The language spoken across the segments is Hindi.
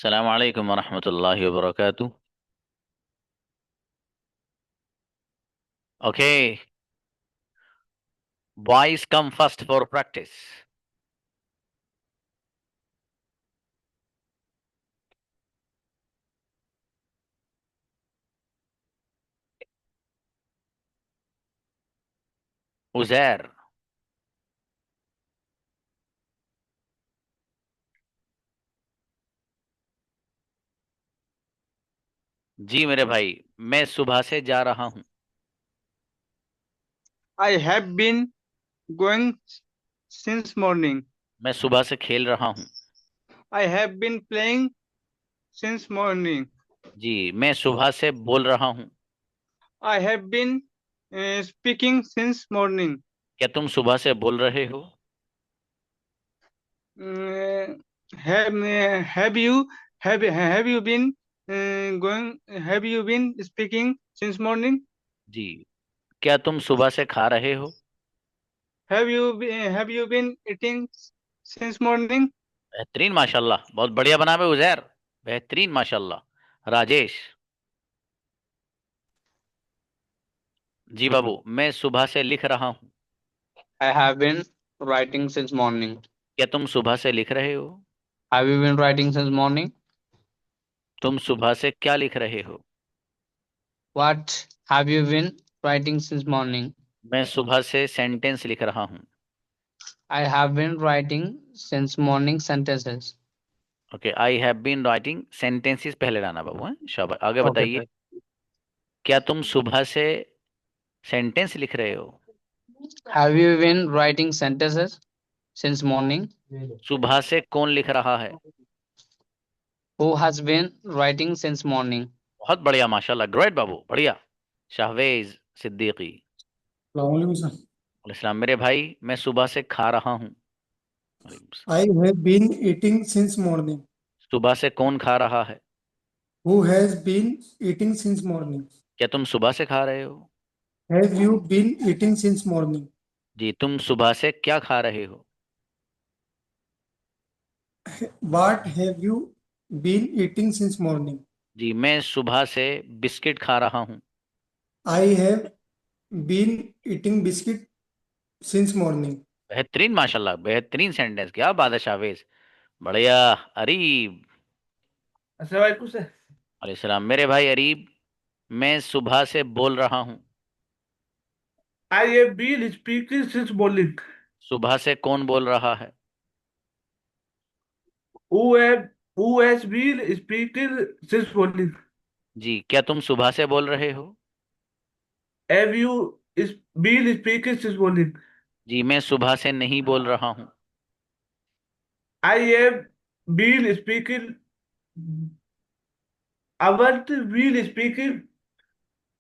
अस्सलाम वालेकुम वरहमतुल्लाहि वबरकातुह। Okay, boys come first for practice. Uzair. जी मेरे भाई, मैं सुबह से जा रहा हूँ। I have been going since morning. मैं सुबह से खेल रहा हूँ। I have been playing since morning. जी, मैं सुबह से बोल रहा हूँ। I have been speaking since morning. क्या तुम सुबह से बोल रहे हो? Uh, have you been going? Have you been speaking since morning? जी, क्या तुम सुबह से खा रहे हो? Have you been eating since morning? बेहतरीन माशाल्लाह, बहुत बढ़िया बना बे उजैर। बेहतरीन माशाल्लाह। राजेश। जी बाबू, मैं सुबह से लिख रहा हूँ। I have been writing since morning. क्या तुम सुबह से लिख रहे हो? Have you been writing since morning? तुम सुबह से क्या लिख रहे हो? What have you been writing since morning? मैं सुबह से सेंटेंस लिख रहा हूँ। I have been writing since morning sentences. Okay, I have been writing sentences पहले लाना बाबू, हैं शाबाश। आगे Okay, बताइए। sir. क्या तुम सुबह से सेंटेंस लिख रहे हो? Have you been writing sentences since morning? सुबह से कौन लिख रहा है? Who has been writing since morning? बहुत बढ़िया माशाल्लाह, ग्रेट बाबू, बढ़िया। शाहवेज सिद्दीकी। अस्सलामुअलैकुम सर। इस्लाम मेरे भाई, मैं सुबह से खा रहा हूँ। वालेकुम सलाम। I have been eating since morning. सुबह से कौन खा रहा है? Who has been eating since morning? क्या तुम सुबह से खा रहे हो? Have you been eating since morning? जी, तुम सुबह से क्या खा रहे हो? What have you been eating since morning? जी, मैं सुबह से बिस्किट खा रहा हूँ। I have been eating biscuit since morning. बेहतरीन माशाल्लाह, बेहतरीन सेंटेंस, क्या बात है शाहवेज, बढ़िया। अरीब। अस्सलाम वालेकुम सर। अलैहिस्सलाम मेरे भाई अरीब, मैं सुबह से बोल रहा हूँ। I have been speaking since morning. सुबह से कौन बोल रहा है? Who has been speaking since morning? जी, क्या तुम सुबह से बोल रहे हो? Have you been speaking since morning? जी, मैं सुबह से नहीं बोल रहा हूँ। I have been speaking. I want been speaking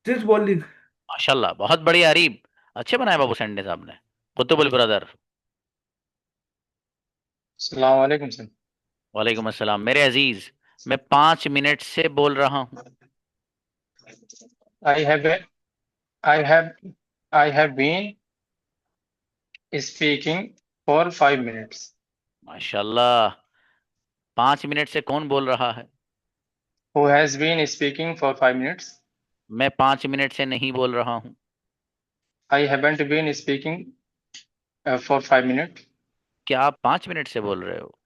since morning. माशाल्लाह, बहुत बढ़िया अरीब। अच्छे बनाए बाबू सेंटेंस आपने। कुतुबुल ब्रदर। अस्सलाम वालेकुम सर. वालेकुम अस्सलाम मेरे अजीज, मैं 5 मिनट से बोल रहा हूँ। I have been, I have I have been speaking for 5 minutes. माशाल्लाह, 5 मिनट से कौन बोल रहा है? Who has been speaking for 5 minutes? मैं 5 मिनट से नहीं बोल रहा हूँ। I haven't been speaking for 5 minutes. क्या आप 5 मिनट से बोल रहे हो?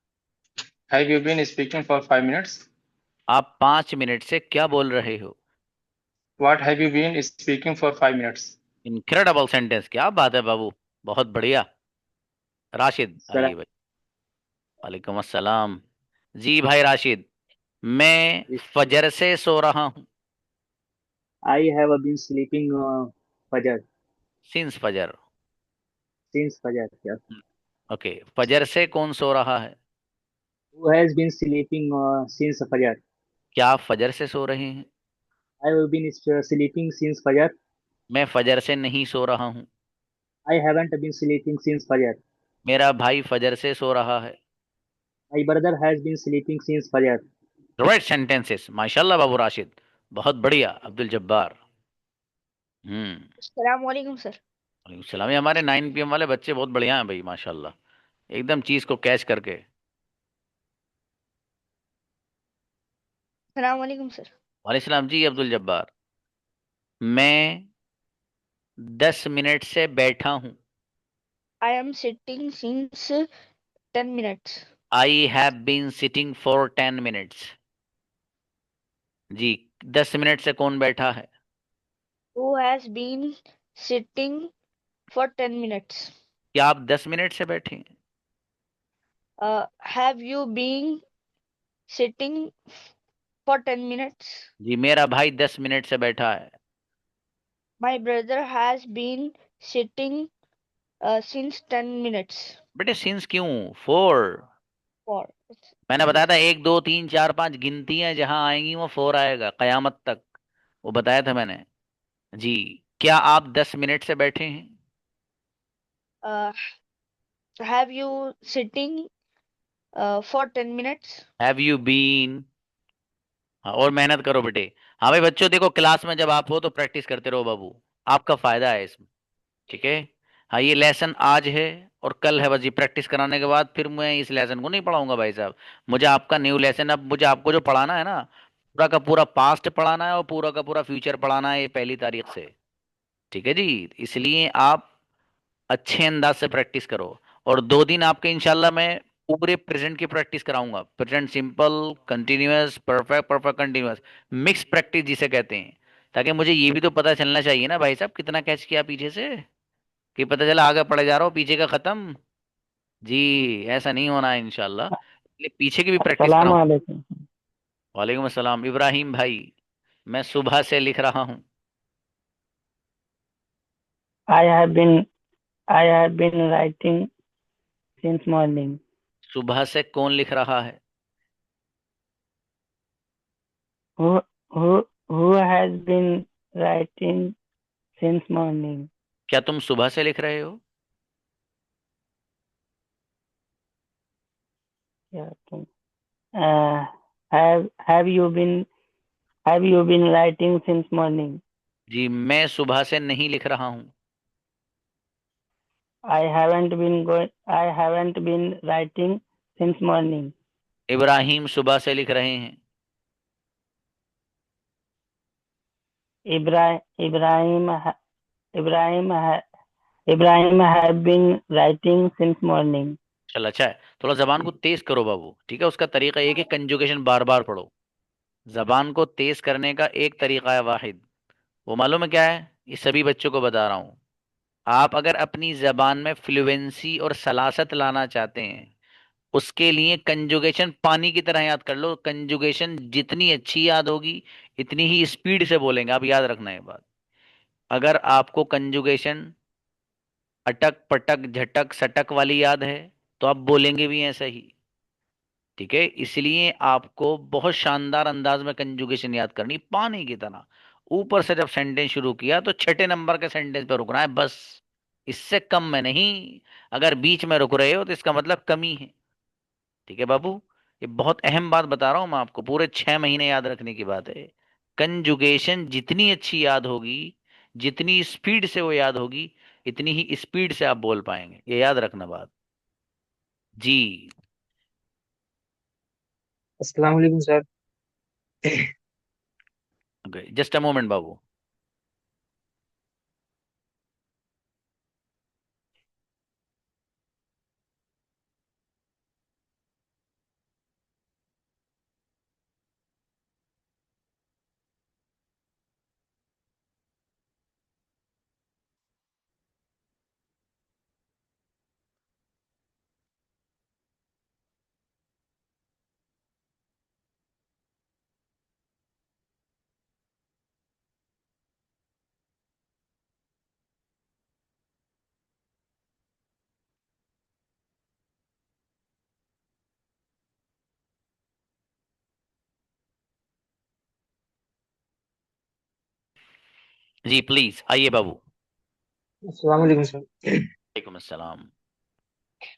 Have you been speaking for 5 minutes? आप 5 मिनट से क्या बोल रहे हो? What have you been speaking for 5 minutes? Incredible sentence, क्या बात है बाबू, बहुत बढ़िया। राशिद, Sir, आइए भाई। वालेकुम अस्सलाम। जी भाई राशिद, मैं फजर से सो रहा हूँ। I have been sleeping Fajr since फजर। since Fajr. Yeah. ओके, फजर से कौन सो रहा है? Who has been sleeping since Fajr? क्या आप फजर से सो रहे हैं? I have been sleeping since Fajr. मैं फजर से नहीं सो रहा हूँ। I haven't been sleeping since Fajr. मेरा भाई फजर से सो रहा है। My brother has been sleeping since Fajr. Great sentences माशाल्लाह बाबू राशिद, बहुत बढ़िया। अब्दुल जब्बार। हम्म। अस्सलामुअलैकुम सर। वालेकुम सलाम। ये हमारे 9 PM वाले बच्चे बहुत बढ़िया हैं भाई माशाल्लाह, एकदम चीज को कैच करके। सलाम वालेकुम सर। वालेकुम जी अब्दुल जब्बार। मैं 10 मिनट से बैठा हूँ। I am sitting since 10 minutes. I have been sitting for 10 minutes. जी, 10 मिनट से कौन बैठा है? Who has been sitting for 10 minutes. क्या आप 10 मिनट से बैठे हैं? Have you been sitting for 10 minutes. जी, मेरा भाई 10 मिनट से बैठा है। My brother has been sitting since 10 minutes. बेटे सिंस क्यों? फोर। फॉर। मैंने बताया था 1 2 3 4 5 गिनतियां जहां आएंगी वो फोर आएगा कयामत तक। वो बताया था मैंने। जी। क्या आप 10 मिनट से बैठे हैं? Have you sitting for 10 minutes. Have you been? हाँ, और मेहनत करो बेटे। हाँ भाई बच्चों, देखो क्लास में जब आप हो तो प्रैक्टिस करते रहो बाबू। आपका फायदा है इसमें। ठीक है। हाँ, ये लेसन आज है और कल है, बस ये प्रैक्टिस कराने के बाद फिर मैं इस लेसन को नहीं पढ़ाऊंगा भाई साहब। मुझे आपका न्यू लेसन, अब मुझे आपको जो पढ़ाना है ना, पूरा का पूरा पास्ट पढ़ाना है और पूरा का पूरा फ्यूचर पढ़ाना है ये 1 तारीख से। ठीक है जी। इसलिए आप अच्छे अंदाज से प्रैक्टिस करो। और 2 दिन आपके इंशाल्लाह मैं पूरे प्रेजेंट की प्रैक्टिस कराऊंगा। Present simple, continuous, perfect, perfect continuous, mix practice जिसे कहते हैं। ताकि मुझे ये भी तो पता चलना चाहिए ना भाई साहब कितना कैच किया पीछे से, कि पता चला आगे पढ़े जा रहा हूँ पीछे का खत्म। जी, ऐसा नहीं होना है इंशाल्लाह, इसलिए पीछे की भी प्रैक्टिस अस्सलाम कराऊं। वालेकुम। वालेकुम अस्सलाम इब्राहिम भाई। मैं सुबह से लिख रहा हूँ। I have been I have been writing since morning. सुबह से कौन लिख रहा है? Who who has been writing since morning? क्या तुम सुबह से लिख रहे हो? Yeah, okay. Uh, have you been writing since morning? जी, मैं सुबह से नहीं लिख रहा हूँ। I haven't been writing since morning. Ibrahim सुबह से लिख रहे हैं। Ibrahim Ibrahim ha- Ibrahim ha- Ibrahim have been writing since morning. चल अच्छा है, थोड़ा जबान को तेज करो बाबू। ठीक है, उसका तरीका एक है कंजुगेशन बार बार पढ़ो। जबान को तेज करने का एक तरीका है वाहिद। वो मालूम है क्या है? ये सभी बच्चों को बता रहा हूँ। आप अगर अपनी जबान में फ्लुएंसी और सलासत लाना चाहते हैं, उसके लिए कंजुगेशन पानी की तरह याद कर लो। कंजुगेशन जितनी अच्छी याद होगी इतनी ही स्पीड से बोलेंगे। आप याद रखना ये बात। अगर आपको कंजुगेशन अटक पटक झटक सटक वाली याद है तो आप बोलेंगे भी ऐसा ही। ठीक है, इसलिए आपको बहुत शानदार अंदाज में कंजुगेशन याद करनी पानी की तरह। ऊपर से जब सेंटेंस शुरू किया तो छठे नंबर के सेंटेंस पे रुकना है बस, इससे कम में नहीं। अगर बीच में रुक रहे हो तो इसका मतलब कमी है। ठीक है बाबू, ये बहुत अहम बात बता रहा हूं मैं आपको, पूरे 6 महीने याद रखने की बात है। कंजुगेशन जितनी अच्छी याद होगी, जितनी स्पीड से वो याद होगी, इतनी ही स्पीड से आप बोल पाएंगे। ये याद रखना बात। जी। अस्सलाम वालेकुम सर। जस्ट अ मोमेंट बाबू। जी प्लीज आइए बाबू। अस्सलाम वालेकुम सर। वालेकुम अस्सलाम।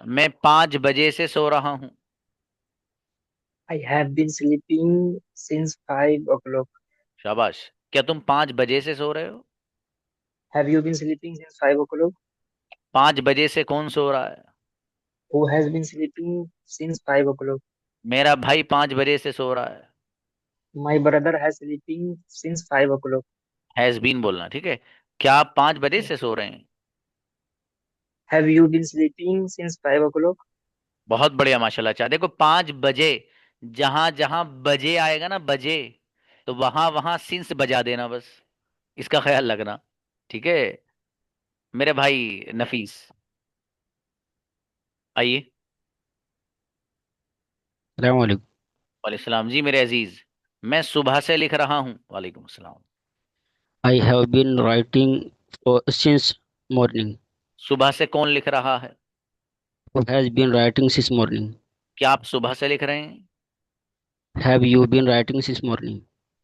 मैं 5 बजे से सो रहा हूँ। I have been sleeping since 5 o'clock. शाबाश। क्या तुम 5 बजे से सो रहे हो? Have you been sleeping since 5 o'clock? 5 बजे से कौन सो रहा है? Who has been sleeping since 5 o'clock? मेरा भाई 5 बजे से सो रहा है। My brother has sleeping since 5 o'clock. Has been बोलना, ठीक है। क्या आप 5 बजे से सो रहे हैं? Have you been sleeping since 5 o'clock? बहुत बढ़िया, माशाल्लाह। अच्छा देखो, 5 बजे, जहां जहां बजे आएगा ना, बजे, तो वहां वहां सिंस बजा देना बस। इसका ख्याल रखना, ठीक है मेरे भाई नफीस। आइए। अस्सलाम वालेकुम। वालेकुम सलाम जी मेरे अजीज। मैं सुबह से लिख रहा हूँ। वालेकुम सलाम। I have been writing since morning. सुबह से कौन लिख रहा है? Who has been writing since morning? क्या आप सुबह से लिख रहे हैं? Have you been writing since morning?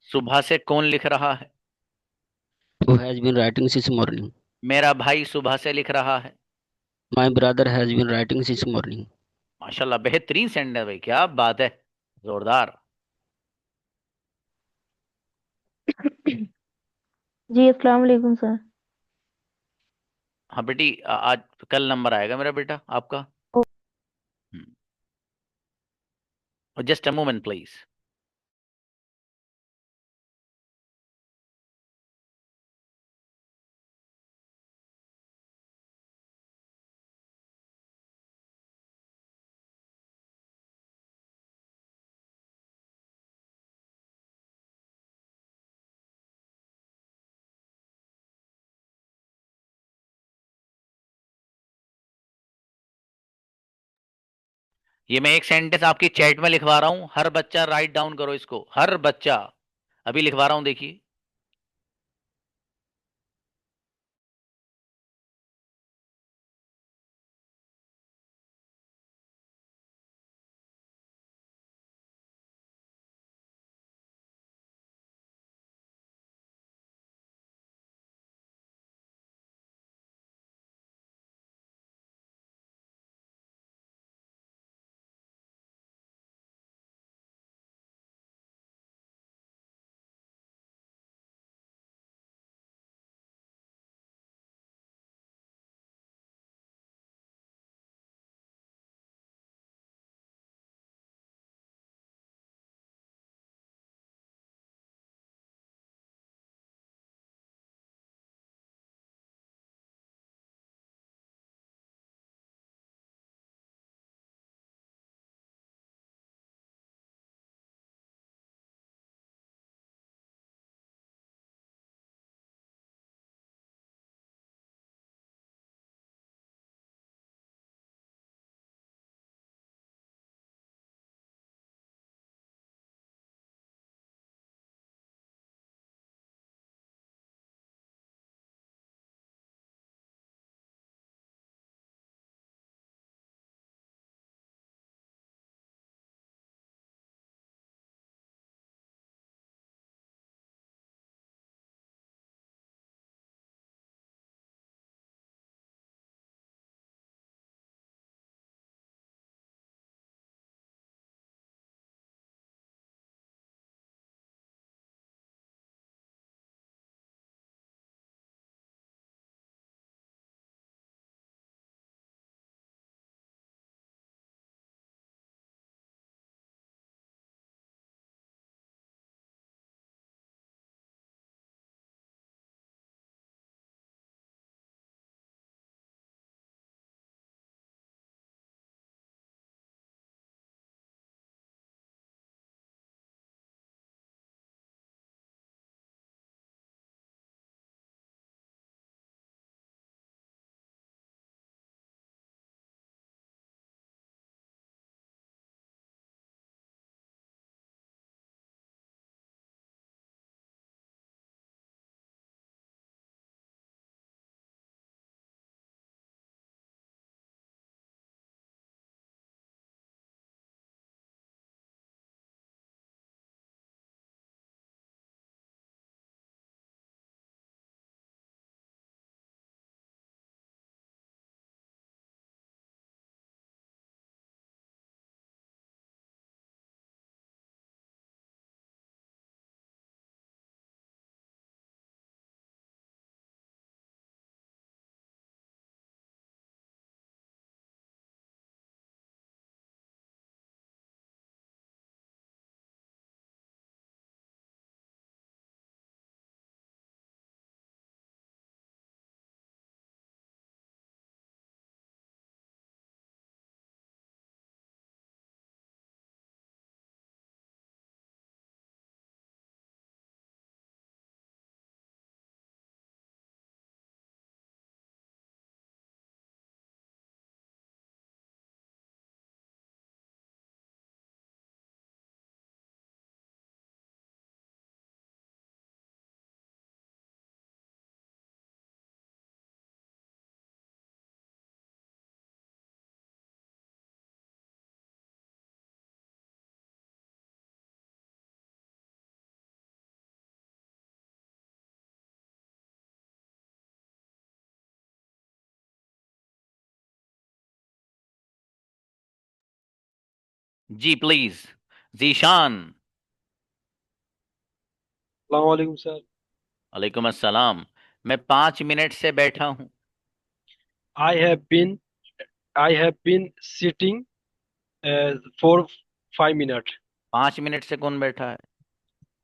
सुबह से कौन लिख रहा है? Who has been writing since morning? मेरा भाई सुबह से लिख रहा है। My brother has been writing since morning. माशाल्लाह, बेहतरीन सेंडर भाई, क्या बात है, जोरदार। जी अस्सलाम वालेकुम सर। हाँ बेटी, आज कल नंबर आएगा मेरा बेटा आपका। Just a moment please. ये मैं एक सेंटेंस आपकी चैट में लिखवा रहा हूं, हर बच्चा राइट डाउन करो इसको, हर बच्चा। अभी लिखवा रहा हूं, देखिए। जी प्लीज। जीशान। वालेकुम सर। वालेकुम अस्सलाम। मैं 5 मिनट से बैठा हूँ। I have been I have been sitting for 5 minutes. 5 minute से कौन बैठा है?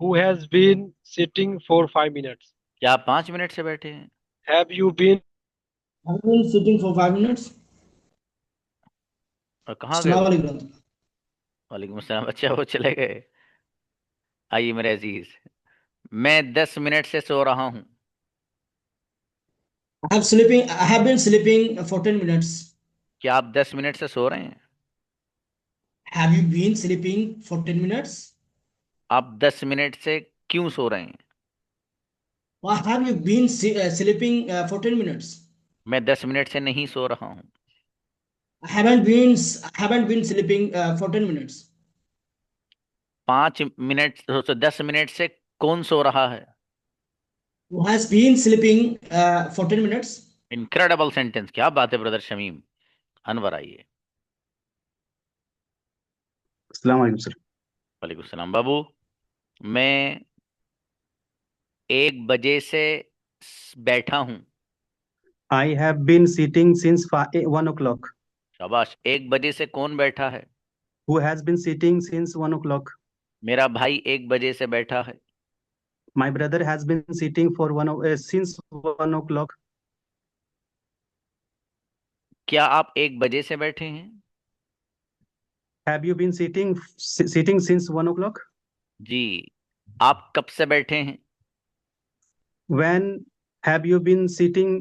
Who has been sitting for 5 minutes? क्या आप 5 मिनट से बैठे हैं? Have you been I've been sitting for 5 minutes. और कहाँ गए Assalamu वो? alaikum. वालेकुम अस्सलाम। अच्छा, वो चले गए। आइए मेरे अजीज, मैं 10 मिनट से सो रहा हूँ। I have been sleeping for 10 minutes. क्या आप 10 मिनट से सो रहे हैं? Have you been sleeping for 10 minutes? आप 10 मिनट से क्यों सो रहे हैं? Why have you been sleeping for 10 minutes? मैं 10 मिनट से नहीं सो रहा हूँ। I haven't been sleeping for 10 minutes. 5 minute तो 10 मिनट से कौन सो रहा है? Who has been sleeping for 10 minutes? Incredible sentence. क्या बात है ब्रदर शमीम। अनवर आइए। अस्सलाम वालेकुम सर। वालेकुम सलाम बाबू। मैं 1 बजे से बैठा हूँ। I have been sitting since 1 o'clock. शाबाश। 1 बजे से कौन बैठा है? Who has been sitting since 1 o'clock? मेरा भाई 1 बजे से बैठा है। My brother has been sitting for since 1 o'clock. क्या आप 1 बजे से बैठे हैं? Have you been sitting since 1 o'clock? जी। आप कब से बैठे हैं? When have you been sitting?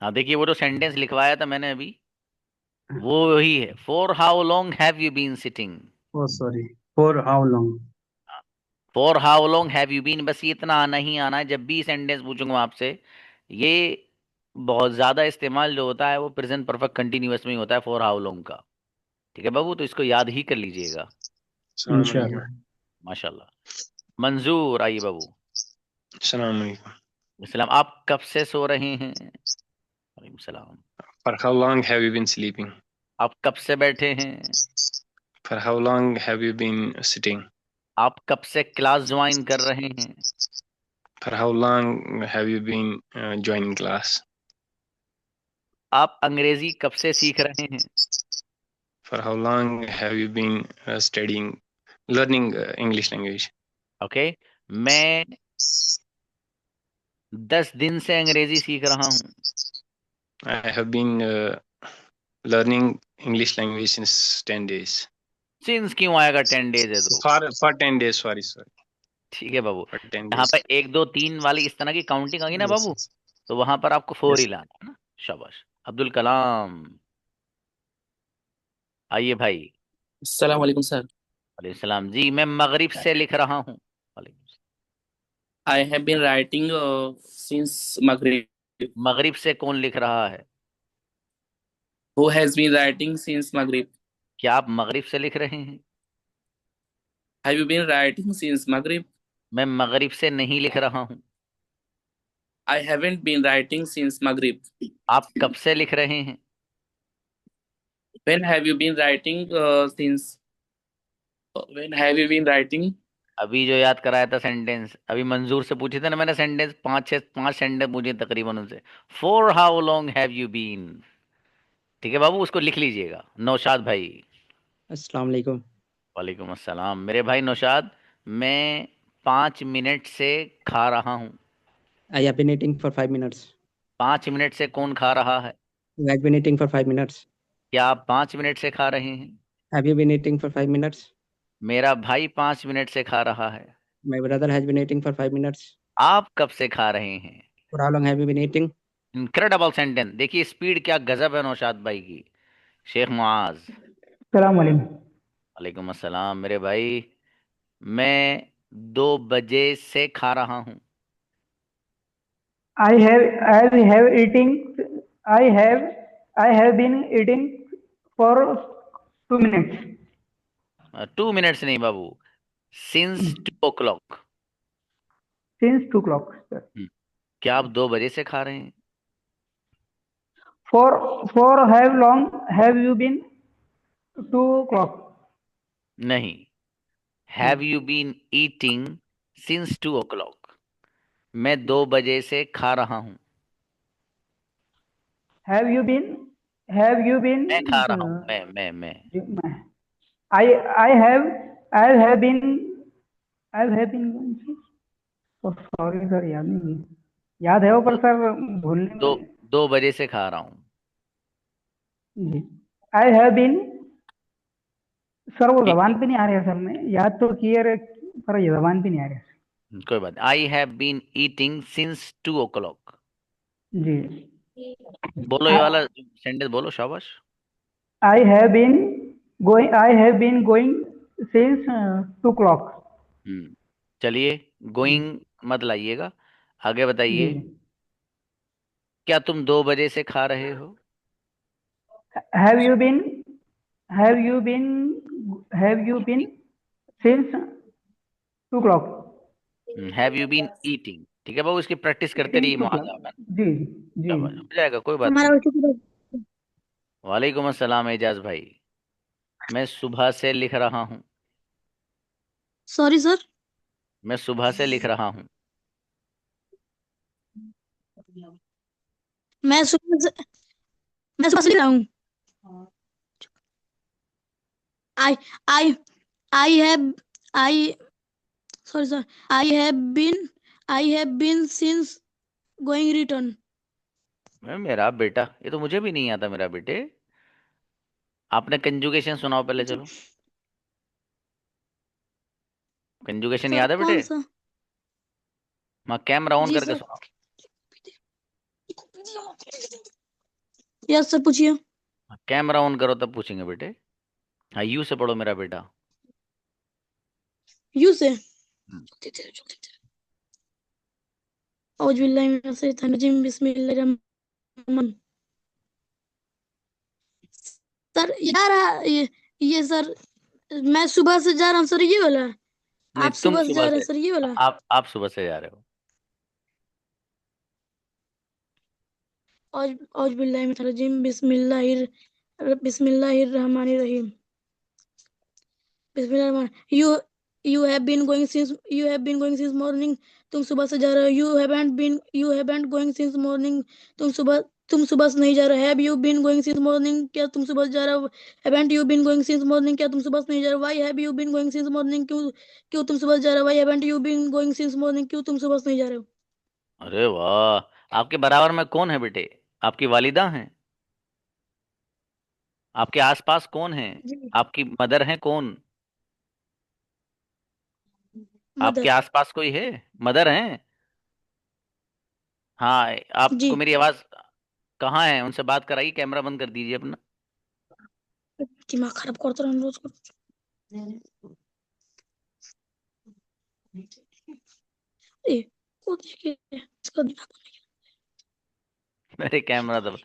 हाँ देखिए, वो जो सेंटेंस लिखवाया था मैंने अभी, वो वही है। For how long have you been sitting. Oh, sorry. For how long? For how long have you been, बस ये इतना आना ही आना है। जब भी सेंटेंस पूछूंगा आपसे, ये बहुत ज्यादा इस्तेमाल जो होता है वो प्रेजेंट परफेक्ट कंटिन्यूअस में ही होता है, फॉर हाउ लॉन्ग का। ठीक है बाबू, तो इसको याद ही कर लीजिएगा। Inshallah. माशाल्लाह। मंजूर आइए बाबू। अस्सलाम वालेकुम। सलाम। आप कब से सो रहे हैं? वालेकुम सलाम। For how long have you been sleeping? आप कब से बैठे हैं? For how long have you been sitting? आप कब से क्लास ज्वाइन कर रहे हैं? For how long have you been joining class? आप अंग्रेजी कब से सीख रहे हैं? For how long have you been learning English language? Okay. मैं 10 दिन से अंग्रेजी सीख रहा हूँ। I have been learning English language since 10 days. Since क्यों आएगा? 10 डेज है तो। For 10 days, sorry. ठीक है बाबू। For 10 यहाँ days. पर 1 2 3 वाली इस तरह की काउंटिंग आ गई ना Yes, बाबू, yes. तो वहां पर आपको 4 ही Yes. लाना है ना। शाबाश। अब्दुल कलाम आइए भाई। अस्सलाम वालेकुम सर। वालेकुम सलाम जी। मैं मगरिब से लिख रहा हूँ। वालेकुम सलाम। I have been writing since Maghrib. मगरिब से कौन लिख रहा है? Who has been writing since Maghrib? क्या आप मगरिब से लिख रहे हैं? Have you been writing since Maghrib? मैं मगरिब से नहीं लिख रहा हूँ। I haven't been writing since Maghrib. आप कब से लिख रहे हैं? When have you been writing since? When have you been writing? अभी जो याद कराया था सेंटेंस, अभी मंजूर से पूछे थे ना मैंने सेंटेंस, 5 सेंटेंस पूछे तकरीबन उनसे। For how long have you been. ठीक है बाबू, उसको लिख लीजिएगा। नौशाद भाई। अस्सलाम वालेकुम। वालेकुम अस्सलाम। मेरे भाई नौशाद, मैं 5 मिनट से खा रहा हूँ। I have been eating for 5 minutes. 5 minute से कौन खा रहा है? You have been eating for 5 minutes. क्या आप 5 मिनट से खा रहे हैं? Have you been eating for 5 minutes? मेरा भाई 5 मिनट से खा रहा है। My brother has been eating for 5 minutes. आप कब से खा रहे हैं? For how long have you been eating? Incredible sentence. देखिए स्पीड क्या गजब है नौशाद भाई की। शेख मुआज। सलाम वालेकुम। वालेकुम अस्सलाम। मेरे भाई, मैं 2 बजे से खा रहा हूँ। I have eating. I have been eating for 2 minutes. 2 minutes नहीं बाबू, since 2 o'clock। Since 2 o'clock, sir. क्या आप 2 बजे से खा रहे हैं? For how long have you been 2 o'clock. नहीं, have you been eating since 2 o'clock? मैं 2 बजे से खा रहा हूँ। Have you been मैं खा रहा हूँ, मैं I have been sorry sir, याद नहीं, याद है वो पर सर भूलने दो में। 2 बजे से खा रहा हूँ। जी, आई हैव बीन, सर वो जबान पे नहीं आ रहा है सर, में याद तो किए रे पर ये जबान पे नहीं आ रहा है। कोई बात, I have been eating since 2 o'clock। जी, बोलो ये वाला सेंटेंस बोलो, शाबाश। I have been going since 2 o'clock। चलिए, गोइंग मत लाइएगा, आगे बताइए। क्या तुम 2 बजे से खा रहे हो? Have you been since 2 o'clock। Have you been eating, ठीक है बाबू, इसकी प्रैक्टिस करते रहिए मुहाजा में। जी जी, हो जाएगा, कोई बात नहीं। वालेकुम अस्सलाम एजाज भाई, मैं सुबह से लिख रहा हूँ। Sorry sir. मैं सुबह से लिख रहा हूँ। मैं सुबह से लिख रहा हूँ। I have sorry sir, I have been since going return. मेरा बेटा, ये तो मुझे भी नहीं आता मेरा बेटे। आपने कंजुगेशन सुनाओ पहले, चलो। कंजुगेशन याद है बेटे? कौन सा? माँ कैमरा ऑन जी करके सर। सुनाओ। यस सर, पूछिए। कैमरा ऑन करो तब पूछेंगे बेटे। हाँ, यू से पढ़ो मेरा बेटा। यू से। औज़ बिल्लाहि मिनश शैतानिर रजीम, बिस्मिल्लाहिर रहमानिर। सर यार, ये सर, मैं सुबह से जा रहा हूँ सर, ये वाला। नहीं, आप तुम सुबह से जा सुबह रहे से, हैं सर, ये वाला। आप सुबह से जा रहे हो। औज़ बिल्लाहि मिनश रजीम, बिस्मिल्लाहिर रहमानिर रहीम। You have been going since morning। तुम सुबह से जा रहे हो। You haven't going since morning। तुम सुबह से नहीं जा रहे। Have you been going since morning। क्या तुम सुबह से जा रहे हो। Haven't you been going since morning। क्या तुम सुबह से नहीं जा रहे। Why have you been going since morning। क्यों तुम सुबह से जा रहे हो। Why haven't you been going since morning। क्यों तुम सुबह से नहीं जा रहे हो। अरे वाह, आपके बराबर में कौन है बेटे? आपकी वालिदा हैं? आपके आसपास कौन है? आपकी मदर है कौन? आपके आसपास कोई है? मदर हैं? हाँ, आपको मेरी आवाज कहाँ है? उनसे बात कराइए, कैमरा बंद कर दीजिए अपना। दिमाग खराब करते रहो रोज को। मेरे कैमरा दबा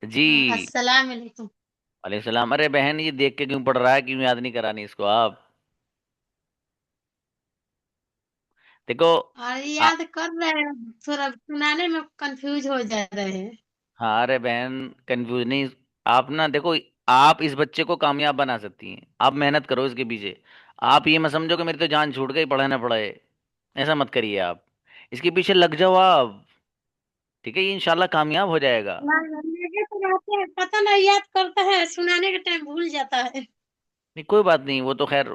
जी। अस्सलाम वालेकुम। वालेकुम सलाम। अरे बहन, ये देख के क्यों पढ़ रहा है? क्यों याद नहीं करानी इसको आप? देखो, और याद कर रहे हैं, थोड़ा सुनाने में कंफ्यूज हो जा रहे हैं। हाँ, अरे बहन, कंफ्यूज नहीं। आप ना देखो, आप इस बच्चे को कामयाब बना सकती हैं। आप मेहनत करो इसके पीछे। आप ये मत समझो कि मेरी तो जान छूट गई, पढ़े ना पढ़े। ऐसा मत करिए आप। इसके पीछे लग जाओ आप, ठीक है? ये इंशाल्लाह कामयाब हो जाएगा। लगे तो रहते हैं, पता नहीं याद करता है, सुनाने के टाइम भूल जाता है। नहीं, कोई बात नहीं, वो तो खैर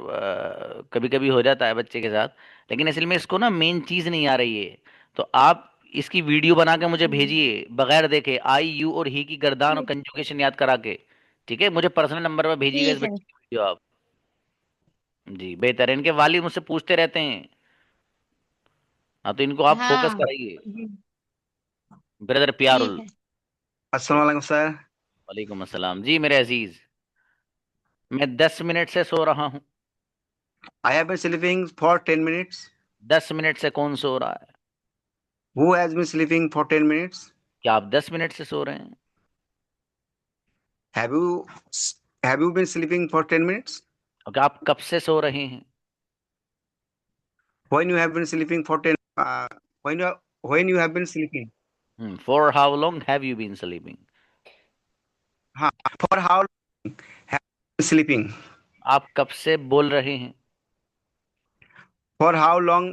कभी कभी हो जाता है बच्चे के साथ। लेकिन असल में इसको ना मेन चीज़ नहीं आ रही है। तो आप इसकी वीडियो बना के मुझे भेजिए, बगैर देखे, आई यू और ही की गर्दान और कंजुगेशन याद करा के। ठीक है, मुझे पर्सनल नंबर पर भेजिएगा इस ठीक है। बच्चे की वीडियो आप। जी बेहतर है। इनके वालिद मुझसे पूछते रहते हैं। हाँ, तो इनको आप फोकस हाँ कराइए। जी, ब्रदर ठीक प्यारुल। है। अस्सलाम वालेकुम सर। वालेकुम अस्सलाम जी मेरे अजीज। मैं 10 मिनट से सो रहा हूँ। I have been sleeping for 10 minutes. 10 minute से कौन सो रहा है? Who has been sleeping for 10 minutes? क्या आप 10 मिनट से सो रहे हैं? Have you have you been sleeping for 10 minutes? और क्या आप कब से सो रहे हैं? When you have been sleeping for 10 when you have been sleeping. For how long have you been sleeping? हाँ, for how sleeping? आप कब से बोल रहे हैं? For how long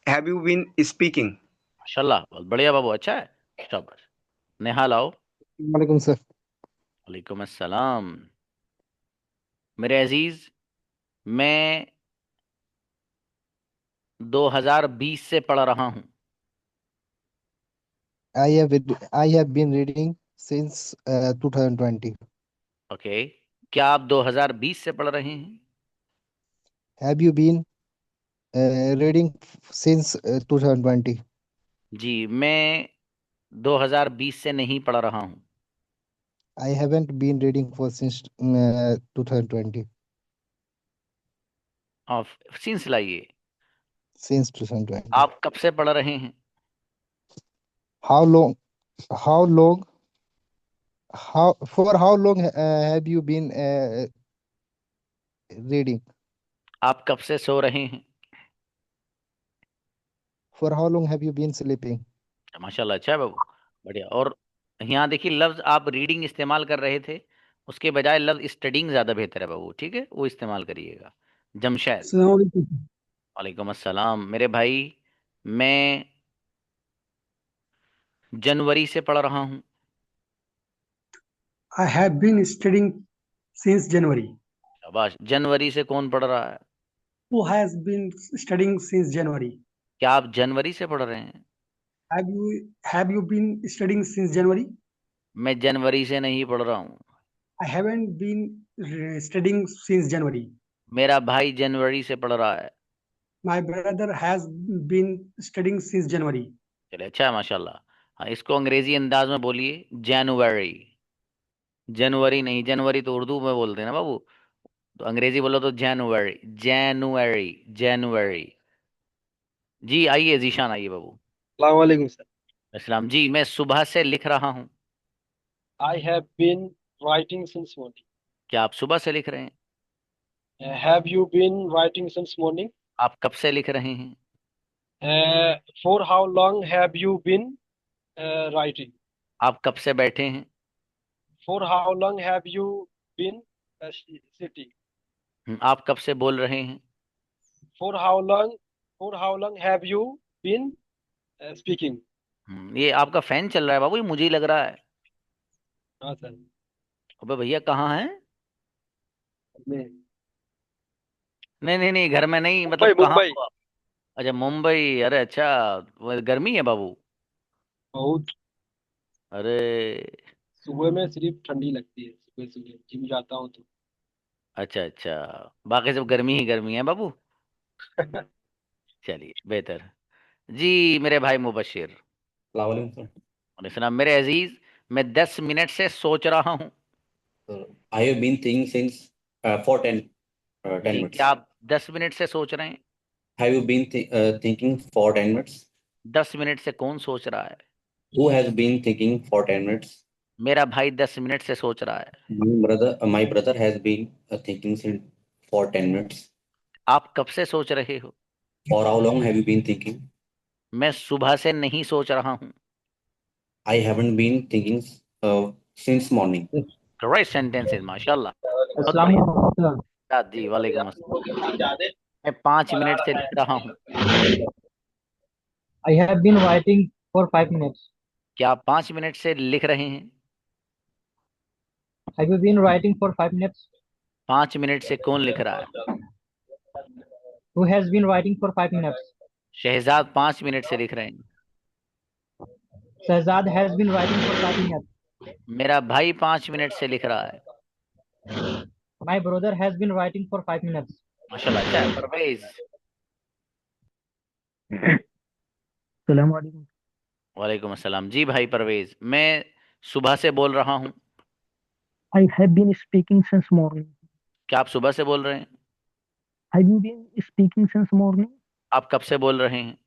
have you been speaking? माशाल्लाह, बहुत बढ़िया बाबू, अच्छा है, शाबाश। नेहाल आओ। वालेकुम सर। वालेकुम अस्सलाम। मेरे अजीज, मैं 2020 से पढ़ रहा हूँ। I have been reading since 2020. Okay, क्या आप 2020 से पढ़ रहे हैं? Have you been reading since 2020? जी, मैं 2020 से नहीं पढ़ रहा हूँ। I haven't been reading for since 2020. Of since लाइए। Since 2020. आप कब से पढ़ रहे हैं? How long? For how long have you been reading? आप कब से सो रहे हैं? For how long have you been sleeping? माशाल्लाह, अच्छा है बाबू, बढ़िया। और यहाँ देखिए, लफ्ज आप रीडिंग इस्तेमाल कर रहे थे, उसके बजाय लफ्ज स्टडिंग ज्यादा बेहतर है बाबू, ठीक है, वो इस्तेमाल करिएगा। जमशेद। अस्सलाम वालेकुम। वालेकुम अस्सलाम। मेरे भाई, मैं जनवरी से पढ़ रहा हूँ। I have been studying since January. शाबाश। जनवरी से कौन पढ़ रहा है? Who has been studying since January? क्या आप जनवरी से पढ़ रहे हैं? Have you been studying since January? मैं जनवरी से नहीं पढ़ रहा हूँ। I haven't been studying since January. मेरा भाई जनवरी से पढ़ रहा है। My brother has been studying since January. चलिए, अच्छा है, माशाल्लाह। हाँ, इसको अंग्रेजी अंदाज में बोलिए, जनवरी। जनवरी नहीं, जनवरी तो उर्दू में बोलते हैं ना बाबू, तो अंग्रेजी बोलो तो जनवरी, जनवरी, जनवरी। जी आइए, जीशान आइए बाबू। अस्सलाम वालेकुम सर। इस्लाम जी, मैं सुबह से लिख रहा हूँ। I have been writing since morning. क्या आप सुबह से लिख रहे हैं? Have you been writing since morning? आप कब से लिख रहे हैं? For how long have you been writing? आप कब से बैठे हैं? For how long have you been sitting? आप कब से बोल रहे हैं? For how long have you been speaking? ये आपका फैन चल रहा है बाबू, ये मुझे ही लग रहा है। हाँ सर। अबे भैया, कहाँ है? मैं नहीं नहीं नहीं, घर में नहीं, मतलब कहाँ मुंबई। हो आप? अच्छा, मुंबई। अरे अच्छा, वो गर्मी है बाबू? बहुत। अरे सुबह में सिर्फ ठंडी लगती है, सुबह सुबह जिम जाता हूँ तो। अच्छा अच्छा, बाकी सब गर्मी ही गर्मी है बाबू। चलिए, बेहतर। जी मेरे भाई मुबशिर। सलाम। मेरे अजीज, मैं 10 मिनट से सोच रहा हूँ। I have been thinking since for 10 ji, minutes. क्या आप 10 मिनट से सोच रहे हैं? Have you been thinking for 10 minutes? 10 minute से कौन सोच रहा है? Who has been thinking for 10 minutes? मेरा भाई 10 मिनट से सोच रहा है। My brother has been thinking since for 10 minutes. आप कब से सोच रहे हो? For how long have you been thinking? मैं सुबह से नहीं सोच रहा हूँ। I haven't been thinking since morning. Correct sentences, माशाल्लाह। बहुत अस्सलाम बढ़िया। वालेकुम। जी वालेकुम अस्सलाम। मैं 5 मिनट से लिख रहा हूँ। I have been writing for 5 minutes. क्या आप 5 मिनट से लिख रहे हैं? Have you been writing for 5 minutes? 5 minute से कौन लिख रहा है? Who has been writing for 5 minutes? Shahzad 5 minute से लिख रहे हैं। Shahzad has been writing for 5 minutes. मेरा भाई 5 मिनट से लिख रहा है। My brother has been writing for 5 minutes. माशाल्लाह, अच्छा है। परवेज। अस्सलाम वालेकुम। वालेकुम अस्सलाम। जी भाई परवेज, मैं सुबह से बोल रहा हूँ। I have been speaking since morning. क्या आप सुबह से बोल रहे हैं? Have you been speaking since morning? आप कब से बोल रहे हैं?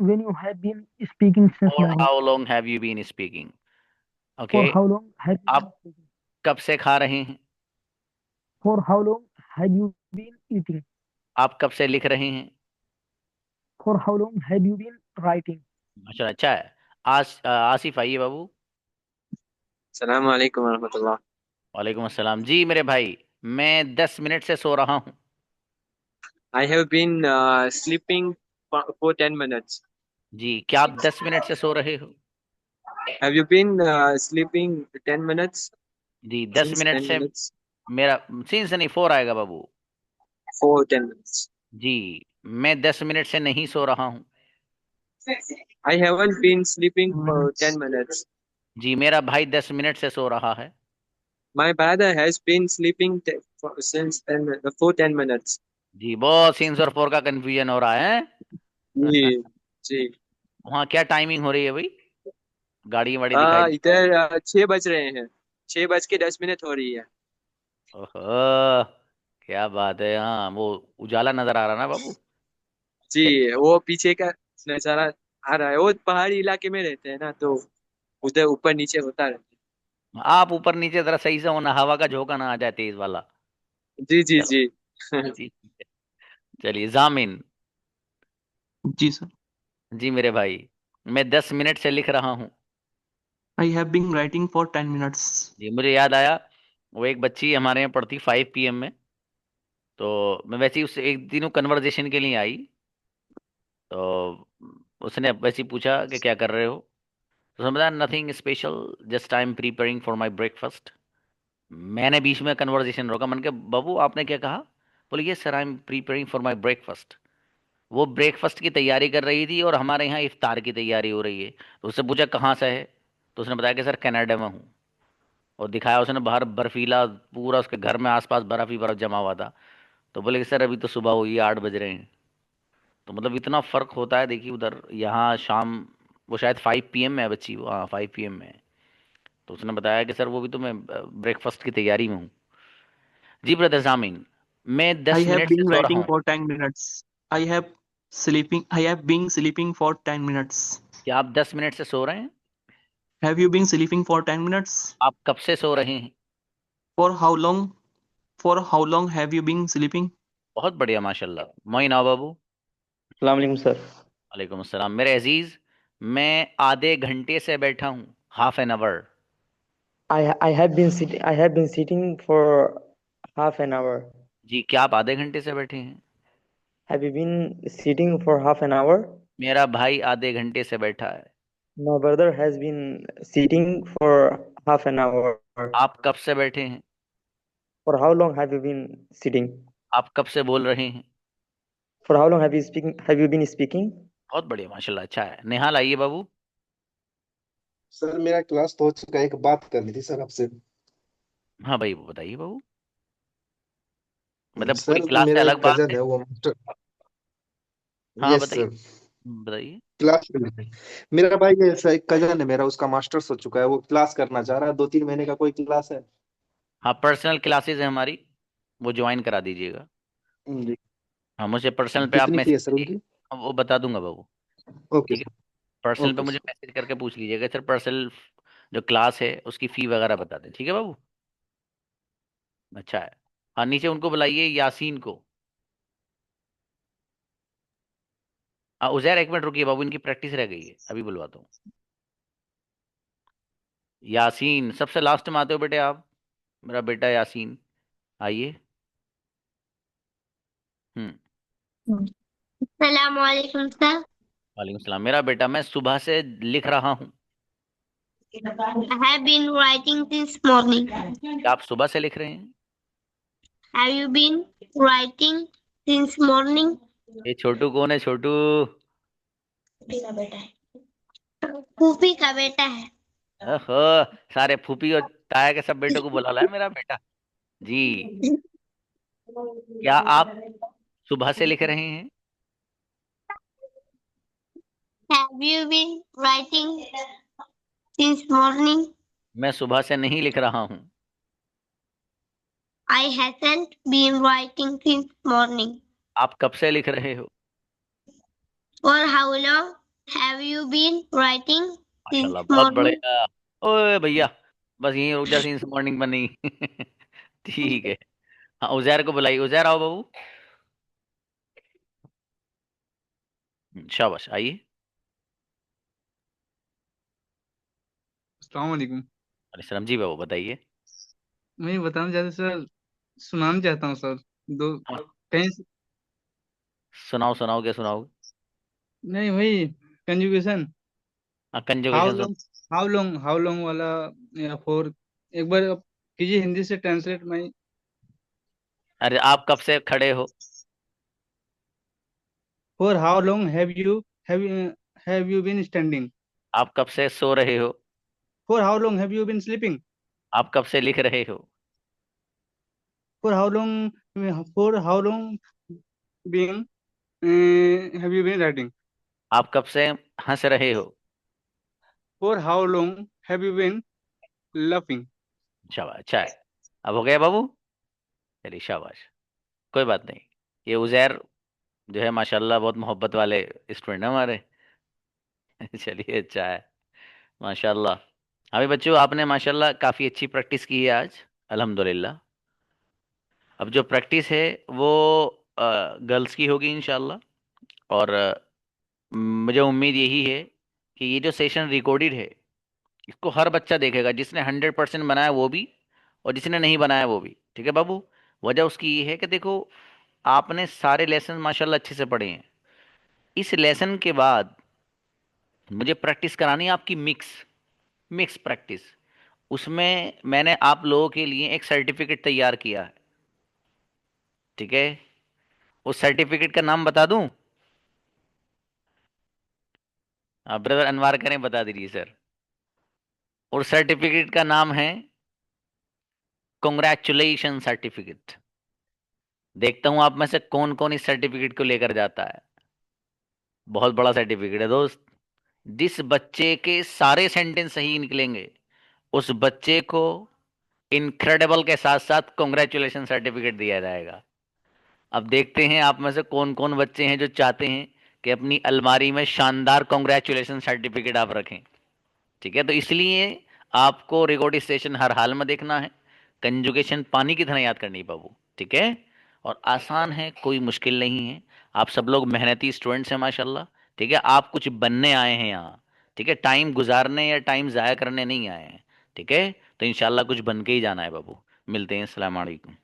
When you have been speaking since For morning. how long have you been speaking? For Okay. how long have you आप कब से खा रहे हैं? For how long have you been eating? आप कब से लिख रहे हैं? For how long have you been writing? अच्छा, अच्छा है। आसिफ आइए बाबू। अस्सलाम वालेकुम रहमतुल्लाह। वालेकुम अस्सलाम जी मेरे भाई, मैं 10 मिनट से सो रहा हूँ। I have been sleeping for 10 minutes. जी, क्या आप 10 मिनट से सो रहे हो? Have you been sleeping 10 minutes? जी, 10 मिनट 10 से minutes? मेरा सीन से नहीं 4 आएगा बाबू। For 10 minutes. जी, मैं 10 मिनट से नहीं सो रहा हूँ। I haven't been sleeping for 10 minutes. जी, मेरा भाई 10 मिनट से सो रहा है। My brother has been sleeping for 10 minutes. जी, बहुत सीन्स और 4 का कंफ्यूजन हो रहा है। जी जी। वहाँ क्या टाइमिंग हो रही है भाई? गाड़ी वाड़ी दिखाई दे। इधर 6 बज रहे हैं। 6:10 हो रही है। ओहो, क्या बात है। हाँ, वो उजाला नजर आ रहा ना बाबू। चलिए, जी, वो पीछे का नजारा आ रहा है। वो पहाड़ी इलाके में रहते हैं ना, तो उधर ऊपर नीचे होता रहता आप ऊपर नीचे जरा सही से होना, हवा का झोंका ना आ जाए तेज वाला। है। जी जी चलो जी। जी, चलिए जामिन। जी सर। जी मेरे भाई, मैं 10 मिनट से लिख रहा हूँ। I have been writing for 10 minutes. जी, मुझे याद आया, वो एक बच्ची हमारे यहाँ पढ़ती 5 PM में। तो मैं वैसे ही उससे एक दिनों कन्वर्जेशन के लिए आई। तो उसने वैसे ही पूछा कि क्या कर रहे हो। तो उसने बताया nothing special, just I am preparing for my breakfast. मैंने बीच में कन्वर्जेशन रोका, मैंने कहा बाबू आपने क्या कहा? बोले ये sir I am preparing for my breakfast. वो ब्रेकफास्ट की तैयारी कर रही थी और हमारे यहाँ इफ्तार की तैयारी हो रही है। तो उससे पूछा कहाँ से है? तो उसने बताया कि सर कनाडा में हूँ। और दिखाया उसने बाहर बर्फीला, पूरा उसके घर में आसपास बर्फ ही बर्फ जमा हुआ था। तो बोले कि सर अभी तो सुबह हुई है, 8 बज रहे हैं। तो मतलब इतना फ़र्क होता है देखिए उधर यहाँ शाम। वो शायद 5 PM में है बच्ची, वो हाँ 5 PM में है। तो उसने बताया कि सर वो भी तो मैं ब्रेकफास्ट की तैयारी में हूँ। जी ब्रदर जामिन, मैं I दस have मिनट से been सो रहा writing हूँ। for 10 minutes. I have been sleeping for 10 minutes. क्या आप 10 मिनट से सो रहे हैं? Have you been sleeping for 10 minutes? आप कब से सो रहे हैं? For how long? For how long have you been sleeping? बहुत बढ़िया माशाल्लाह। मोइन आओ बाबू। अस्सलाम वालेकुम सर। वालेकुम अस्सलाम मेरे अजीज, मैं आधे घंटे से बैठा हूँ, half an hour. I have been sitting for half an hour. जी, क्या आप आधे घंटे से बैठे हैं? Have you been sitting for half an hour? मेरा भाई आधे घंटे से बैठा है। My brother has been sitting for half an hour. आप कब से बैठे हैं? For how long have you been sitting? आप कब से बोल रहे हैं? For how long have you speaking? Have you been speaking? बहुत बढ़िया माशाल्लाह, अच्छा है। नेहाल आइए बाबू। सर मेरा क्लास तो हो चुका है, एक बात करनी थी सर आपसे। हाँ भाई, वो बताइए बाबू। मतलब कोई सर क्लास से मेरा अलग एक बात कजन है? है वो मास्टर। हाँ यस बताइए। सर। बताइए। क्लास में है। मेरा भाई ऐसा एक कजन है मेरा, उसका मास्टर्स हो चुका है, वो क्लास करना चाह रहा है, 2-3 महीने का कोई क्लास है? हाँ, पर्सनल क्लासेस है हमारी, वो ज्वाइन करा दीजिएगा। जी। हाँ, मुझे पर्सनल पे आप कितनी फी मैसेज है सर कीजिए, उनकी? वो बता दूंगा बाबू। ओके ठीक है, सर। पर्सनल पे ओके मुझे सर। मैसेज करके पूछ लीजिएगा सर, पर्सनल जो क्लास है उसकी फ़ी वगैरह बता दें। ठीक है बाबू, अच्छा है। हाँ, नीचे उनको बुलाइए, यासीन को। हाँ उज़ैर, 1 मिनट रुकिए बाबू, इनकी प्रैक्टिस रह गई है, अभी बुलवाता हूँ। यासीन सबसे लास्ट में आते हो बेटे आप, मेरा बेटा यासीन, आइए। हम्म। सलाम वालेकुम सर। वालेकुम सलाम मेरा बेटा, मैं सुबह से लिख रहा हूँ। I have been writing since morning. क्या आप सुबह से लिख रहे हैं? Have you been writing since morning? ये छोटू कौन है? छोटू फूफी का बेटा है। फूफी का बेटा है। ओहो, सारे फूफी और ताया के सब बेटों को बुला लाया मेरा बेटा। जी, क्या आप सुबह से लिख रहे हैं? Have you been writing since morning? मैं सुबह से नहीं लिख रहा हूँ। I hasn't been writing since morning. आप कब से लिख रहे हो? For how long have you been writing since माशाल्लाह, बहुत morning? बढ़िया। ओए भैया, बस यहीं रुक जा, सिंस मॉर्निंग में नहीं। ठीक है। हाँ, उजैर को बुलाइए, उजैर आओ बाबू। शाबाश, आइए। अस्सलाम वालेकुम। अरे सरम जी बाबू बताइए। मैं बताना चाहता सर, सुनाना चाहता हूँ सर। दो हाँ, कहीं सुनाओ सुनाओ, क्या सुनाओगे? नहीं, वही conjugation. How conjugation soon. Long, how long वाला, या फोर। एक बार आप कीजिए हिंदी से ट्रांसलेट। मैं अरे आप कब से खड़े हो? For how long have you been standing? आप कब से सो रहे हो? For how long have you been sleeping? आप कब से लिख रहे हो? For how long been have you been writing? आप कब से हंस रहे हो? For how long have you been laughing? शाबाश, अच्छा है। अब हो गया बाबू? चलिए शाबाश, कोई बात नहीं। ये उजैर जो है माशाल्लाह बहुत मोहब्बत वाले स्टूडेंट है हमारे। चलिए अच्छा है, माशाल्लाह। अभी बच्चों आपने माशाल्लाह काफ़ी अच्छी प्रैक्टिस की है आज, अल्हम्दुलिल्लाह। अब जो प्रैक्टिस है वो गर्ल्स की होगी इंशाल्लाह। और मुझे उम्मीद यही है कि ये जो सेशन रिकॉर्डेड है इसको हर बच्चा देखेगा, जिसने 100% बनाया वो भी, और जिसने नहीं बनाया वो भी। ठीक है बाबू? वजह उसकी ये है कि देखो, आपने सारे लेसन माशाल्लाह अच्छे से पढ़े हैं। इस लेसन के बाद मुझे प्रैक्टिस करानी है आपकी मिक्स मिक्स प्रैक्टिस। उसमें मैंने आप लोगों के लिए एक सर्टिफिकेट तैयार किया है। ठीक है? उस सर्टिफिकेट का नाम बता दूं? आप ब्रदर अनवार करें, बता दीजिए सर। और सर्टिफिकेट का नाम है कॉन्ग्रेचुलेशन सर्टिफिकेट। देखता हूं आप में से कौन कौन इस सर्टिफिकेट को लेकर जाता है। बहुत बड़ा सर्टिफिकेट है दोस्त। जिस बच्चे के सारे सेंटेंस सही निकलेंगे उस बच्चे को इनक्रेडिबल के साथ साथ कॉन्ग्रेचुलेशन सर्टिफिकेट दिया जाएगा। अब देखते हैं आप में से कौन कौन बच्चे हैं जो चाहते हैं कि अपनी अलमारी में शानदार कॉन्ग्रेचुलेशन सर्टिफिकेट आप रखें। ठीक है? तो इसलिए आपको रिकॉर्ड स्टेशन हर हाल में देखना है। कंजुगेशन पानी की तरह याद करनी है बाबू। ठीक है? और आसान है, कोई मुश्किल नहीं है। आप सब लोग मेहनती स्टूडेंट्स हैं माशाल्लाह। ठीक है? आप कुछ बनने आए हैं यहाँ। ठीक है? टाइम गुजारने या टाइम ज़ाया करने नहीं आए हैं। ठीक है? तो इंशाल्लाह कुछ बन के ही जाना है बाबू। मिलते हैं, अस्सलाम वालेकुम।